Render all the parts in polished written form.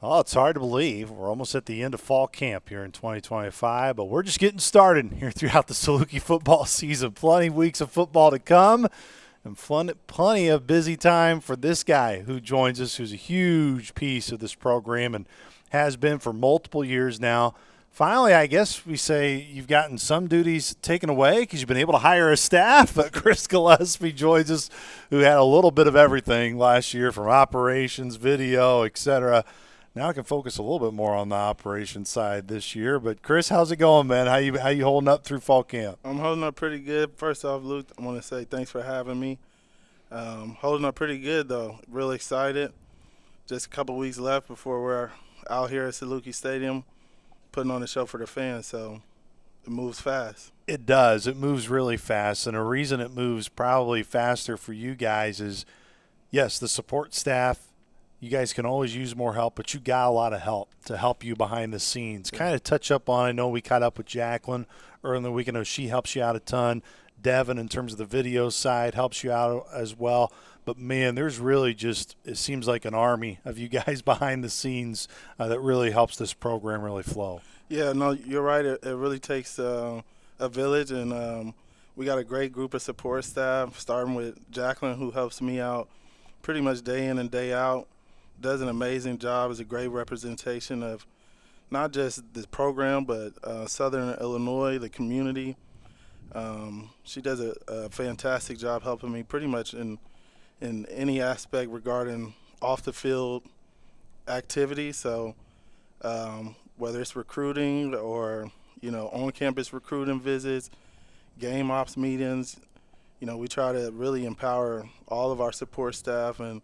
Oh, it's hard to believe. We're almost at the end of fall camp here in 2025, but we're just getting started here throughout the Saluki football season. Plenty of weeks of football to come and plenty of busy time for this guy who joins us, who's a huge piece of this program and has been for multiple years now. Finally, I guess we say you've gotten some duties taken away because you've been able to hire a staff. But Chris Gillespie joins us, who had a little bit of everything last year from operations, video, etc. Now I can focus a little bit more on the operations side this year. But Chris, how's it going, man? How you holding up through fall camp? I'm holding up pretty good. First off, Luke, I want to say thanks for having me. Holding up pretty good, though. Really excited. Just a couple weeks left before we're out here at Saluki Stadium putting on a show for the fans, so it moves fast. It does. It moves really fast. And the reason it moves probably faster for you guys is, yes, the support staff, you guys can always use more help, but you got a lot of help to help you behind the scenes. Kind of touch up on, I know we caught up with Jacqueline earlier in the week. I know she helps you out a ton. Devin, in terms of the video side, helps you out as well. But, man, there's really just, it seems like an army of you guys behind the scenes that really helps this program really flow. Yeah, no, you're right. It really takes a village, and we got a great group of support staff, starting with Jacqueline, who helps me out pretty much day in and day out. Does an amazing job, is a great representation of not just the program, but Southern Illinois, the community. She does a fantastic job helping me pretty much in any aspect regarding off the field activity. So whether it's recruiting or on campus recruiting visits, game ops meetings, we try to really empower all of our support staff and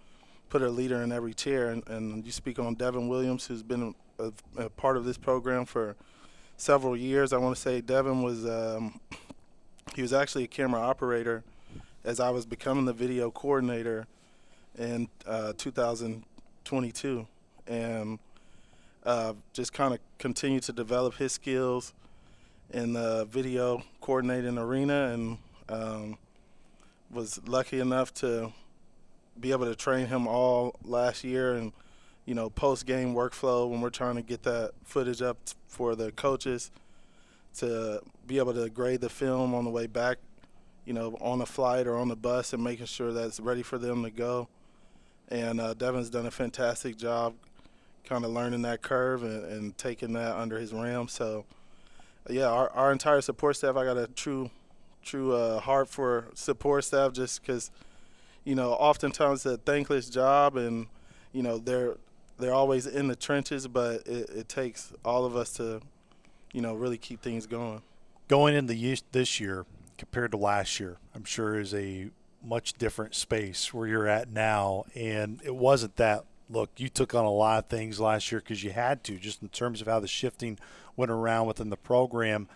put a leader in every chair. And you speak on Devin Williams, who's been a part of this program for several years. I want to say Devin was he was actually a camera operator as I was becoming the video coordinator in 2022, and just kind of continued to develop his skills in the video coordinating arena, and was lucky enough to be able to train him all last year, and post-game workflow when we're trying to get that footage up for the coaches to be able to grade the film on the way back, on the flight or on the bus, and making sure that it's ready for them to go. And Devin's done a fantastic job kind of learning that curve and taking that under his realm. So, yeah, our entire support staff, I got a true heart for support staff, just because, oftentimes it's a thankless job, and, they're always in the trenches, but it takes all of us to, really keep things going. Going into this year compared to last year, I'm sure is a much different space where you're at now. And it wasn't that, look, you took on a lot of things last year because you had to, just in terms of how the shifting went around within the program.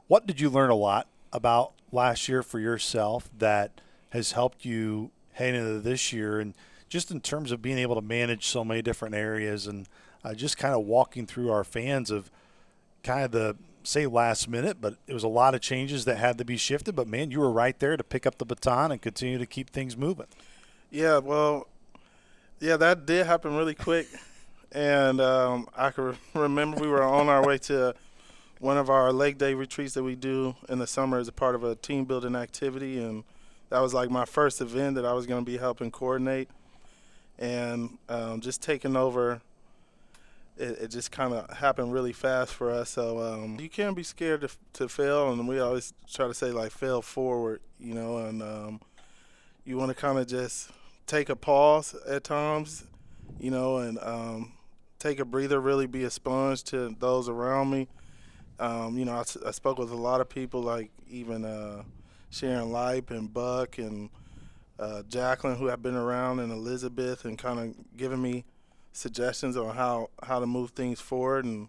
What did you learn a lot about last year for yourself that has helped you head into this year? And just in terms of being able to manage so many different areas, and just kind of walking through our fans of kind of the, say, last minute, but it was a lot of changes that had to be shifted. But, man, you were right there to pick up the baton and continue to keep things moving. Yeah, well, yeah, that did happen really quick. And I can remember we were on our way to one of our Lake Day retreats that we do in the summer as a part of a team building activity. And that was like my first event that I was going to be helping coordinate. And just taking over, it just kind of happened really fast for us. So you can't be scared to fail, and we always try to say, like, fail forward, and you want to kind of just take a pause at times, and take a breather, really be a sponge to those around me. I spoke with a lot of people, like even Sharon Lipe and Buck and Jacqueline, who have been around, and Elizabeth, and kind of giving me suggestions on how to move things forward, and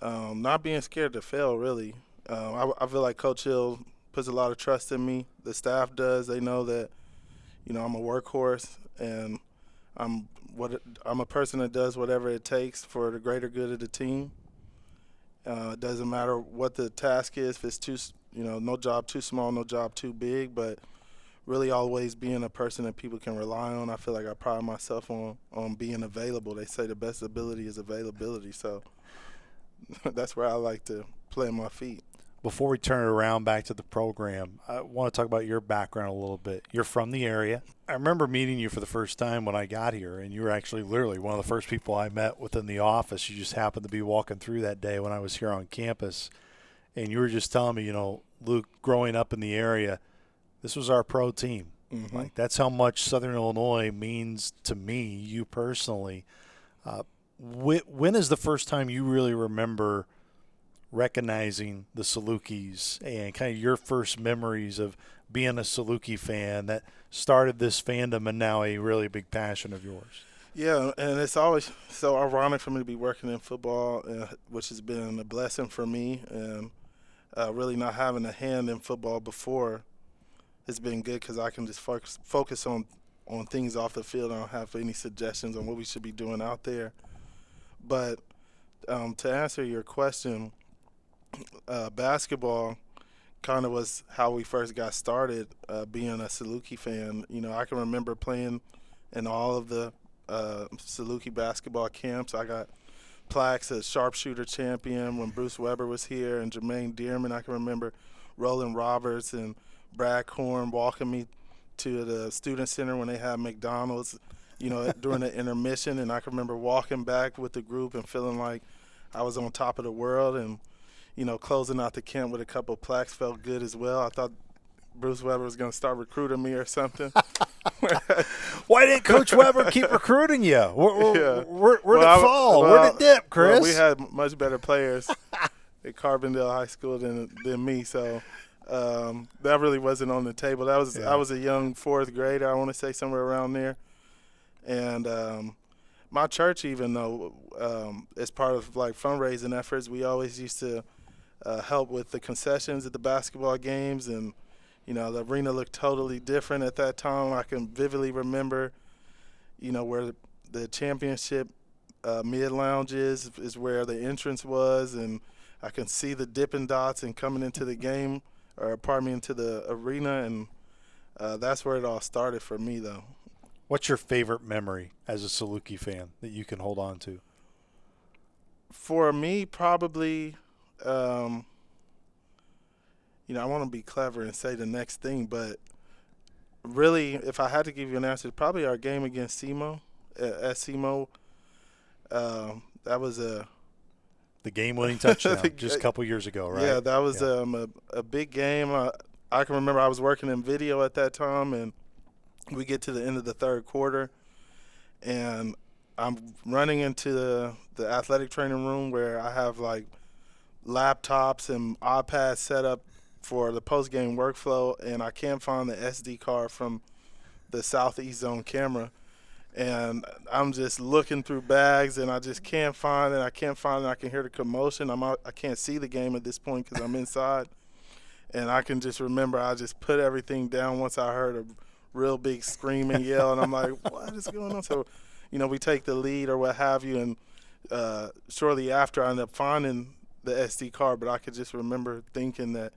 not being scared to fail, really. I feel like Coach Hill puts a lot of trust in me. The staff does. They know that, I'm a workhorse, and I'm a person that does whatever it takes for the greater good of the team. It doesn't matter what the task is, if it's no job too small, no job too big, but really always being a person that people can rely on. I feel like I pride myself on being available. They say the best ability is availability, so that's where I like to play my feet. Before we turn it around back to the program, I want to talk about your background a little bit. You're from the area. I remember meeting you for the first time when I got here, and you were actually literally one of the first people I met within the office. You just happened to be walking through that day when I was here on campus, and you were just telling me, Luke, growing up in the area, this was our pro team. Mm-hmm. Like, that's how much Southern Illinois means to me, you personally. When is the first time you really remember recognizing the Salukis and kind of your first memories of being a Saluki fan that started this fandom and now a really big passion of yours? Yeah, and it's always so ironic for me to be working in football, which has been a blessing for me, and really not having a hand in football before has been good because I can just focus on things off the field. I don't have any suggestions on what we should be doing out there. But to answer your question, basketball kind of was how we first got started, being a Saluki fan. I can remember playing in all of the Saluki basketball camps. I got plaques as sharpshooter champion when Bruce Weber was here and Jermaine Dearman. I can remember Roland Roberts and Brad Korn walking me to the student center when they had McDonald's, during the intermission. And I can remember walking back with the group and feeling like I was on top of the world. And closing out the camp with a couple of plaques felt good as well. I thought Bruce Weber was going to start recruiting me or something. Why didn't Coach Weber keep recruiting you? Where'd it fall? Where'd it dip, Chris? Well, we had much better players at Carbondale High School than me, so that really wasn't on the table. I was a young fourth grader, I want to say, somewhere around there. And my church, even though as part of like fundraising efforts, we always used to help with the concessions at the basketball games, and the arena looked totally different at that time. I can vividly remember, where the championship mid-lounge is where the entrance was, and I can see the Dippin' Dots and coming into the game, into the arena, and that's where it all started for me, though. What's your favorite memory as a Saluki fan that you can hold on to? For me, probably, I want to be clever and say the next thing, but really, if I had to give you an answer, probably our game against SEMO, at SEMO. That was the game-winning touchdown just a couple years ago, right? Yeah, that was a big game. I can remember I was working in video at that time, and we get to the end of the third quarter, and I'm running into the athletic training room where I have like laptops and iPads set up for the post-game workflow, and I can't find the SD card from the Southeast Zone camera. And I'm just looking through bags, and I just can't find it. I can hear the commotion. I can't see the game at this point because I'm inside. And I can just remember I just put everything down once I heard a real big scream and yell, and I'm like, what is going on? So, we take the lead or what have you, and shortly after I end up finding the SD card, but I could just remember thinking that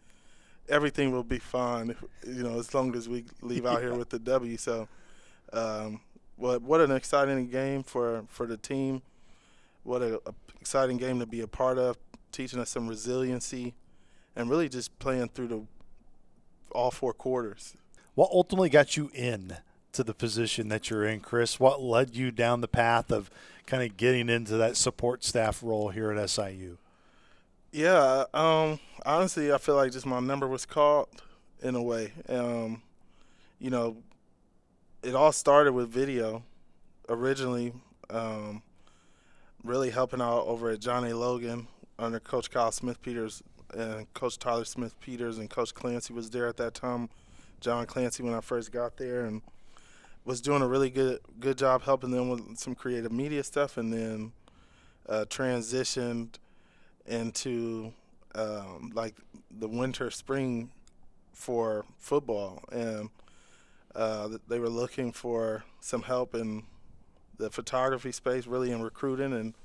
everything will be fine, as long as we leave out here with the W. So what an exciting game for the team. What a exciting game to be a part of, teaching us some resiliency and really just playing through all four quarters. What ultimately got you in to the position that you're in, Chris? What led you down the path of kind of getting into that support staff role here at SIU? Yeah, honestly, I feel like just my number was called in a way. It all started with video originally, really helping out over at John A. Logan under Coach Kyle Smith-Peters and Coach Tyler Smith-Peters, and Coach Clancy was there at that time, John Clancy, when I first got there, and was doing a really good job helping them with some creative media stuff, and then transitioned into like the winter spring for football, and they were looking for some help in the photography space, really in recruiting, and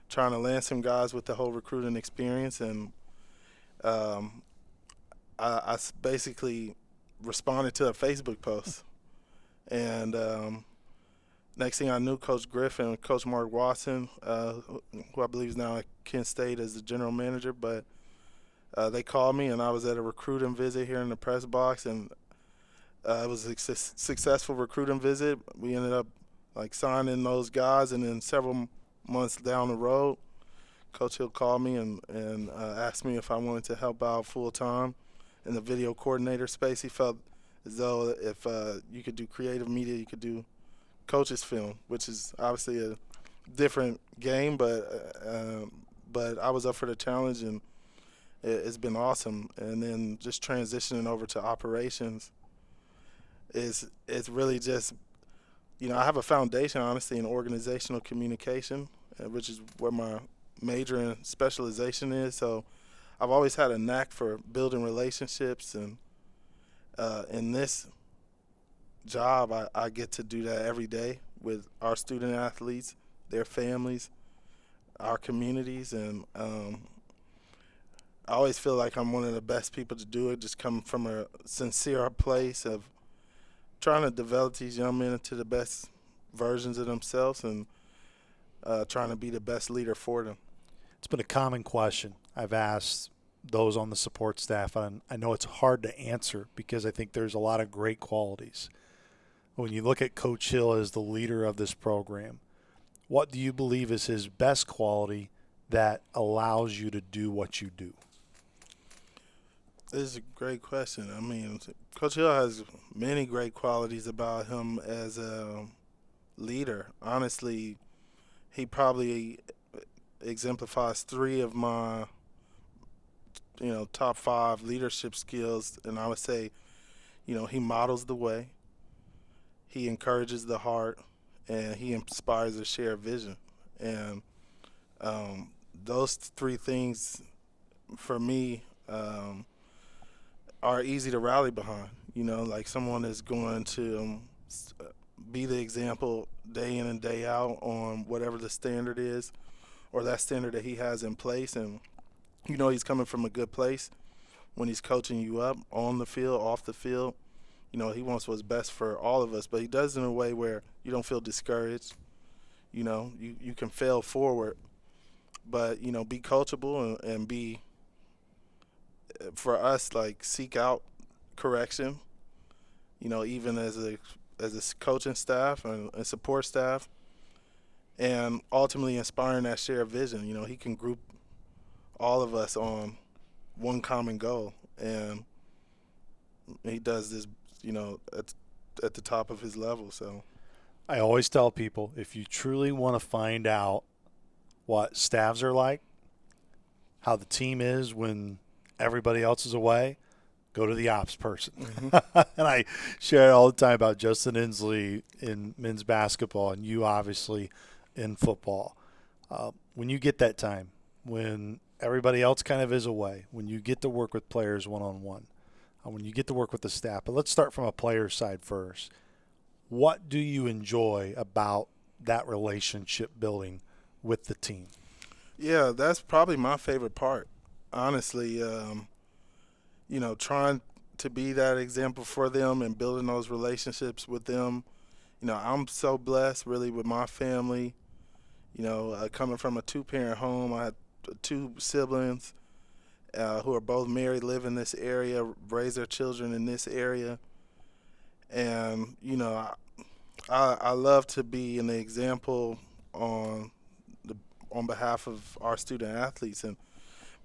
trying to land some guys with the whole recruiting experience. And I basically responded to a Facebook post. And next thing I knew, Coach Griffin, Coach Mark Watson, who I believe is now at Kent State as the general manager, but they called me, and I was at a recruiting visit here in the press box, and it was a successful recruiting visit. We ended up signing those guys, and then several months down the road, Coach Hill called me and asked me if I wanted to help out full time in the video coordinator space. He felt as though if you could do creative media, you could do coaches film, which is obviously a different game, but I was up for the challenge, and it's been awesome. And then just transitioning over to operations is really just, I have a foundation, honestly, in organizational communication, which is where my major and specialization is. So I've always had a knack for building relationships, and in this job, I get to do that every day with our student athletes, their families, our communities, and I always feel like I'm one of the best people to do it, just coming from a sincere place of trying to develop these young men into the best versions of themselves, and trying to be the best leader for them. It's been a common question I've asked those on the support staff, and I know it's hard to answer because I think there's a lot of great qualities. When you look at Coach Hill as the leader of this program, what do you believe is his best quality that allows you to do what you do? This is a great question. I mean, Coach Hill has many great qualities about him as a leader. Honestly, he probably exemplifies 3 of my, top 5 leadership skills. And I would say, he models the way, he encourages the heart, and he inspires a shared vision. And those 3 things, for me, are easy to rally behind. Like someone is going to be the example day in and day out on whatever the standard is, or that standard that he has in place. And he's coming from a good place when he's coaching you up on the field, off the field. He wants what's best for all of us, but he does it in a way where you don't feel discouraged. You can fail forward, but be coachable and be, for us, seek out correction, even as a coaching staff and support staff, and ultimately inspiring that shared vision. He can group all of us on one common goal, and he does this, at the top of his level. So I always tell people, if you truly want to find out what staffs are like, how the team is when everybody else is away, go to the ops person. Mm-hmm. And I share it all the time about Justin Inslee in men's basketball, and you obviously in football. When you get that time, when everybody else kind of is away, when you get to work with players one-on-one, when you get to work with the staff. But let's start from a player's side first. What do you enjoy about that relationship building with the team? Yeah, that's probably my favorite part. Honestly, trying to be that example for them and building those relationships with them. I'm so blessed really with my family. Coming from a 2-parent home, I had 2 siblings who are both married, live in this area, raise their children in this area. And, I love to be an example on behalf of our student athletes, and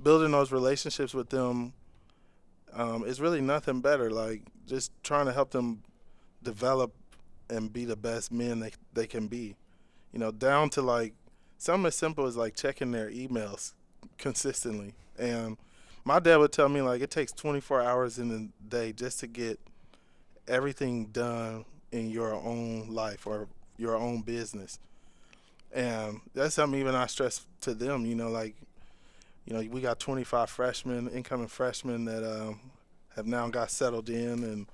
building those relationships with them is really nothing better. Just trying to help them develop and be the best men they can be. Down to something as simple as checking their emails consistently. And my dad would tell me it takes 24 hours in a day just to get everything done in your own life or your own business. And that's something even I stress to them. We got 25 freshmen, incoming freshmen that have now got settled in, and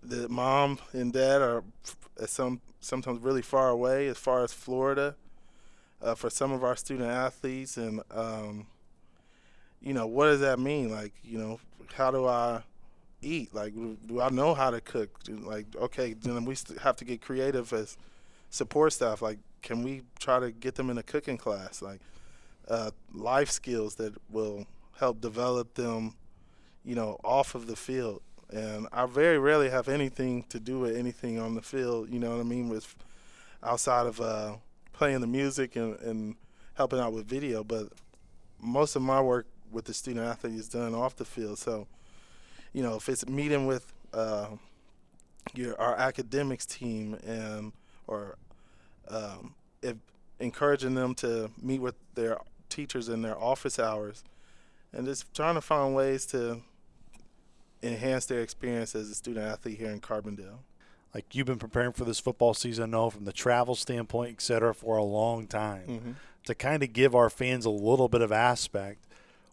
the mom and dad are sometimes really far away, as far as Florida, for some of our student athletes, and what does that mean? Like, how do I eat? Like, do I know how to cook? Like, okay, then we have to get creative as support staff. Like, can we try to get them in a cooking class? Like, life skills that will help develop them, off of the field. And I very rarely have anything to do with anything on the field, you know what I mean, with outside of playing the music and helping out with video. But most of my work with the student athlete is done off the field. So, if it's meeting with our academics team or if encouraging them to meet with their teachers in their office hours and just trying to find ways to enhance their experience as a student athlete here in Carbondale. Like, you've been preparing for this football season, I know, from the travel standpoint, et cetera, for a long time. Mm-hmm. To kind of give our fans a little bit of aspect,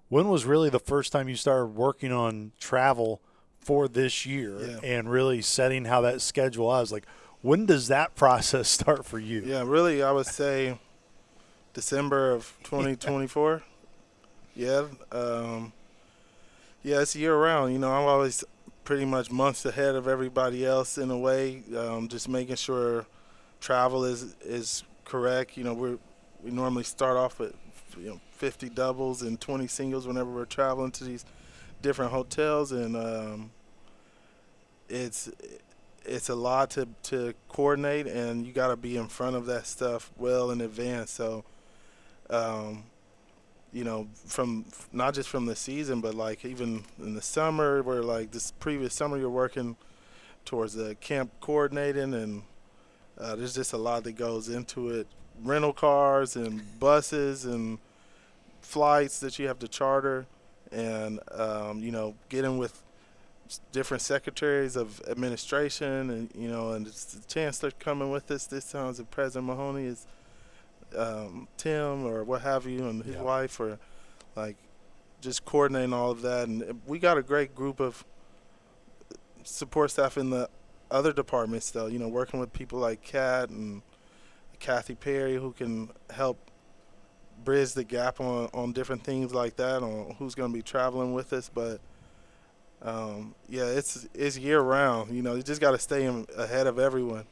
when was really the first time you started working on travel for this year and really setting how that schedule was? Like, when does that process start for you? Yeah, really, I would say December of 2024. Yeah. It's year-round. I'm always pretty much months ahead of everybody else in a way, just making sure travel is correct. We normally start off with 50 doubles and 20 singles whenever we're traveling to these different hotels, and it's a lot to coordinate, and you got to be in front of that stuff well in advance. So, from not just from the season, but like even in the summer, where like this previous summer you're working towards the camp coordinating, and there's just a lot that goes into it. Rental cars and buses and flights that you have to charter, and getting with different secretaries of administration, and it's the chancellor coming with us this time. Is President Mahoney, is Tim or what have you, and his wife, or like just coordinating all of that. And we got a great group of support staff in the other departments, though. Working with people like Kat and Kathy Perry, who can help bridge the gap on different things like that, on who's going to be traveling with us. But it's year round. You just got to stay ahead of everyone.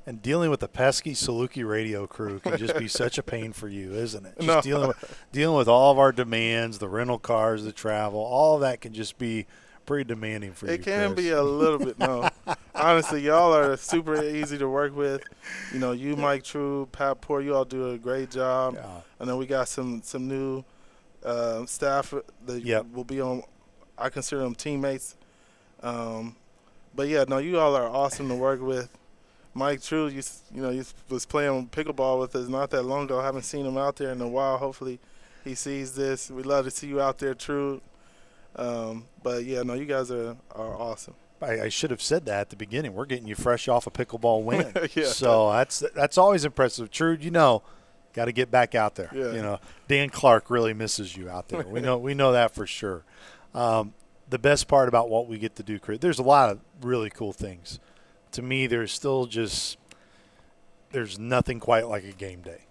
And dealing with the pesky Saluki radio crew can just be such a pain for you, isn't it? Just dealing with all of our demands, the rental cars, the travel, all of that can just be pretty demanding for you. It can Chris. be a little bit. No, honestly, y'all are super easy to work with. You, Mike True, Pat Poor, you all do a great job. Yeah. And then we got some new staff that will be on. I consider them teammates. But you all are awesome to work with. Mike True, you was playing pickleball with us not that long ago. I haven't seen him out there in a while. Hopefully, he sees this. We'd love to see you out there, True. You guys are awesome. I should have said that at the beginning. We're getting you fresh off a pickleball win. So that's always impressive. True, got to get back out there. Yeah. Dan Clark really misses you out there. We know that for sure. The best part about what we get to do, Chris, there's a lot of really cool things. To me, there's nothing quite like a game day.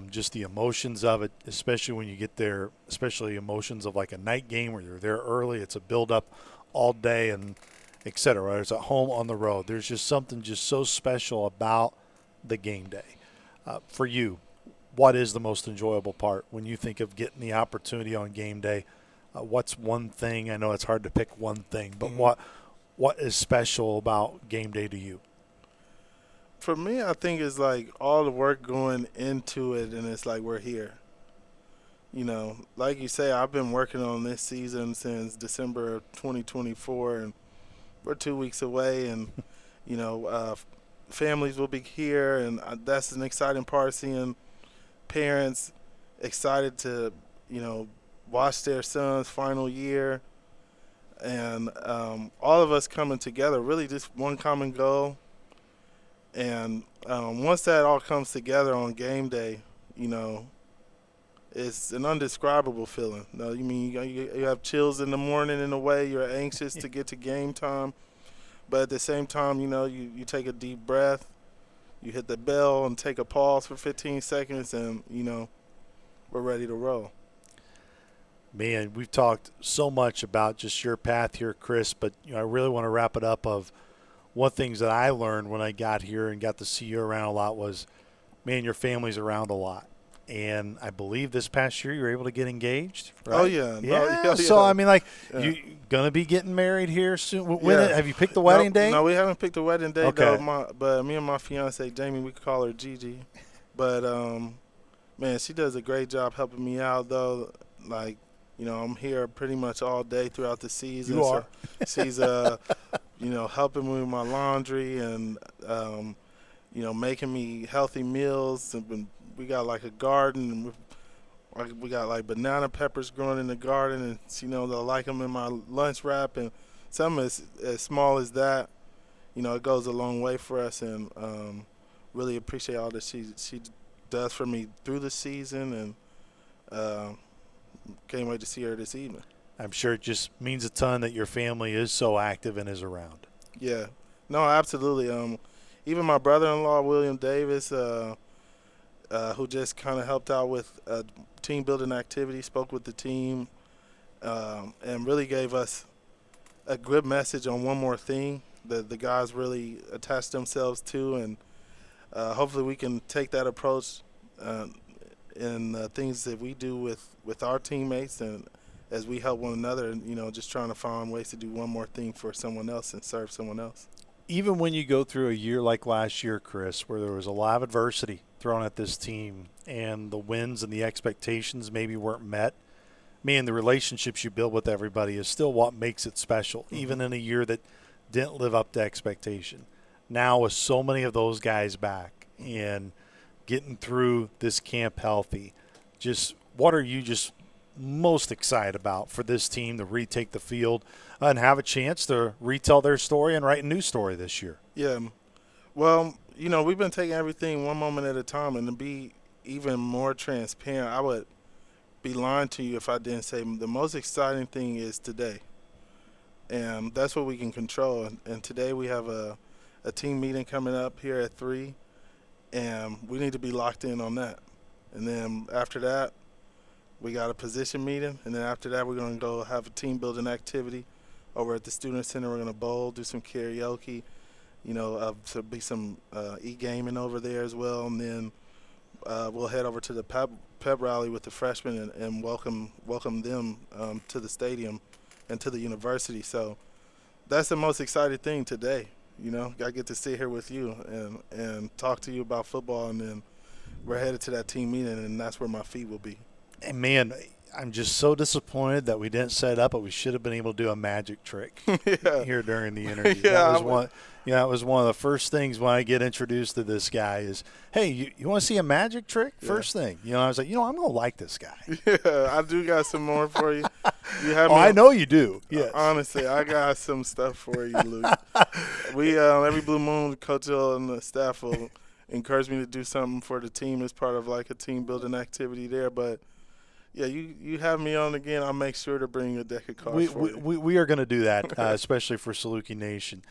Just the emotions of it, especially when you get there, especially emotions of like a night game where you're there early. It's a build-up all day and et cetera. Right? It's at home, on the road. There's just something just so special about the game day. For you, what is the most enjoyable part when you think of getting the opportunity on game day? What's one thing? I know it's hard to pick one thing, but what is special about game day to you? For me, I think it's like all the work going into it, and it's like we're here. Like you say, I've been working on this season since December of 2024, and we're 2 weeks away, and families will be here, and that's an exciting part, seeing parents excited to watch their son's final year, and all of us coming together, really just one common goal. And once that all comes together on game day, it's an indescribable feeling. You have chills in the morning in a way. You're anxious to get to game time. But at the same time, you take a deep breath. You hit the bell and take a pause for 15 seconds, and, we're ready to roll. Man, we've talked so much about just your path here, Chris, but I really want to wrap it up of one things that I learned when I got here and got to see you around a lot was, man, your family's around a lot. And I believe this past year you were able to get engaged, right? Oh yeah, Yeah. No, So I mean, like, yeah. you gonna be getting married here soon? Yeah. Have you picked the wedding date? No, we haven't picked the wedding date Okay. though. But me and my fiance Jamie, we call her Gigi. But man, she does a great job helping me out though. Like, I'm here pretty much all day throughout the season. You are. So she's helping me with my laundry and making me healthy meals. And we got like a garden, and we got like banana peppers growing in the garden, and she knows I like them in my lunch wrap. And something as small as that, it goes a long way for us. And really appreciate all that she does for me through the season, and can't wait to see her this evening. I'm sure it just means a ton that your family is so active and is around. Yeah, no, absolutely. Even my brother-in-law William Davis, who just kind of helped out with team building activity, spoke with the team, and really gave us a good message on one more thing that the guys really attached themselves to, and hopefully we can take that approach in things that we do with our teammates, and as we help one another, and just trying to find ways to do one more thing for someone else and serve someone else. Even when you go through a year like last year, Chris, where there was a lot of adversity thrown at this team and the wins and the expectations maybe weren't met, man, the relationships you build with everybody is still what makes it special, even in a year that didn't live up to expectation. Now with so many of those guys back and getting through this camp healthy, just what are you just most excited about for this team to retake the field and have a chance to retell their story and write a new story this year? Yeah. Well, we've been taking everything one moment at a time, and to be even more transparent, I would be lying to you if I didn't say the most exciting thing is today. And that's what we can control. And today we have a team meeting coming up here at 3, and we need to be locked in on that. And then after that, we got a position meeting, and then after that, we're going to go have a team building activity over at the Student Center. We're going to bowl, do some karaoke, there'll be some e-gaming over there as well, and then we'll head over to the pep rally with the freshmen and welcome them to the stadium and to the university. So that's the most exciting thing today. I get to sit here with you and talk to you about football, and then we're headed to that team meeting, and that's where my feet will be. And man, I'm just so disappointed that we didn't set it up, but we should have been able to do a magic trick here during the interview. Yeah, That was one of the first things when I get introduced to this guy is, hey, you want to see a magic trick? First thing. I was like, I'm going to like this guy. Yeah, I do got some more for you. I know you do. Yes. Honestly, I got some stuff for you, Luke. We every blue moon, Coach Hill and the staff will encourage me to do something for the team as part of like a team building activity there, but yeah, you have me on again. I'll make sure to bring a deck of cards for you. We are going to do that, especially for Saluki Nation.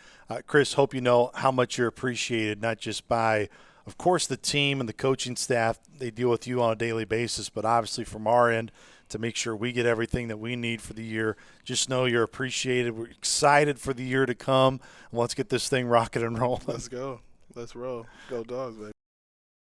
Chris, hope you know how much you're appreciated, not just by, of course, the team and the coaching staff. They deal with you on a daily basis, but obviously from our end to make sure we get everything that we need for the year. Just know you're appreciated. We're excited for the year to come. Let's get this thing rocking and rolling. Let's go. Let's roll. Go Dogs, baby.